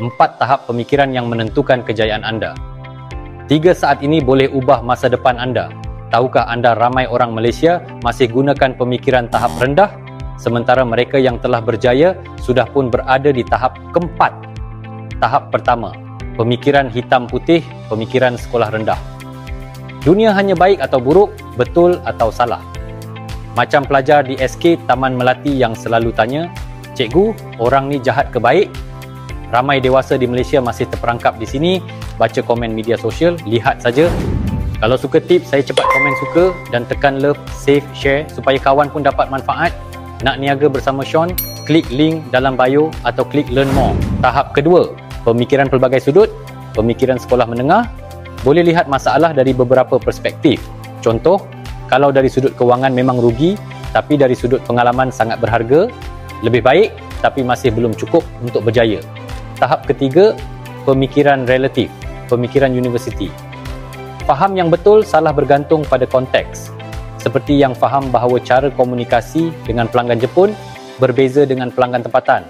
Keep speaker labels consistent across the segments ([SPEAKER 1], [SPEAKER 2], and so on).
[SPEAKER 1] 4 tahap pemikiran yang menentukan kejayaan anda. 3 saat ini boleh ubah masa depan anda. Tahukah anda ramai orang Malaysia masih gunakan pemikiran tahap rendah, sementara mereka yang telah berjaya sudah pun berada di tahap keempat. Tahap pertama, pemikiran hitam putih, pemikiran sekolah rendah. Dunia hanya baik atau buruk, betul atau salah. Macam pelajar di SK Taman Melati yang selalu tanya, "Cikgu, orang ni jahat ke baik?" Ramai dewasa di Malaysia masih terperangkap di sini. Baca komen media sosial, lihat saja. Kalau suka tips, saya cepat komen suka dan tekan love, save, share supaya kawan pun dapat manfaat. Nak niaga bersama Sean? Klik link dalam bio atau klik learn more. Tahap kedua, pemikiran pelbagai sudut, pemikiran sekolah menengah. Boleh lihat masalah dari beberapa perspektif. Contoh, kalau dari sudut kewangan memang rugi, tapi dari sudut pengalaman sangat berharga, lebih baik tapi masih belum cukup untuk berjaya. Tahap ketiga, pemikiran relatif, pemikiran universiti. Faham yang betul salah bergantung pada konteks. Seperti yang faham bahawa cara komunikasi dengan pelanggan Jepun berbeza dengan pelanggan tempatan.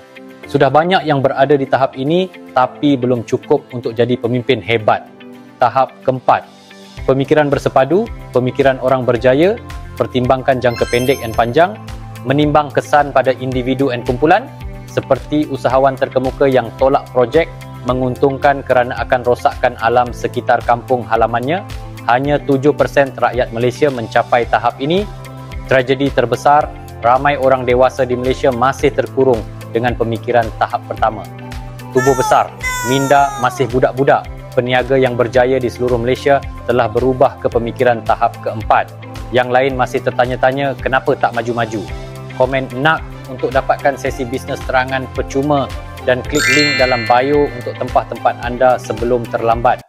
[SPEAKER 1] Sudah banyak yang berada di tahap ini tapi belum cukup untuk jadi pemimpin hebat. Tahap keempat, pemikiran bersepadu, pemikiran orang berjaya, pertimbangkan jangka pendek dan panjang, menimbang kesan pada individu dan kumpulan, seperti usahawan terkemuka yang tolak projek menguntungkan kerana akan rosakkan alam sekitar kampung halamannya. Hanya 7% rakyat Malaysia mencapai tahap ini. Tragedi terbesar, ramai orang dewasa di Malaysia masih terkurung dengan pemikiran tahap pertama. Tubuh besar, minda masih budak-budak. Peniaga yang berjaya di seluruh Malaysia telah berubah ke pemikiran tahap keempat. Yang lain masih tertanya-tanya kenapa tak maju-maju. Komen nak untuk dapatkan sesi bisnes terangan percuma dan klik link dalam bio untuk tempat-tempat anda sebelum terlambat.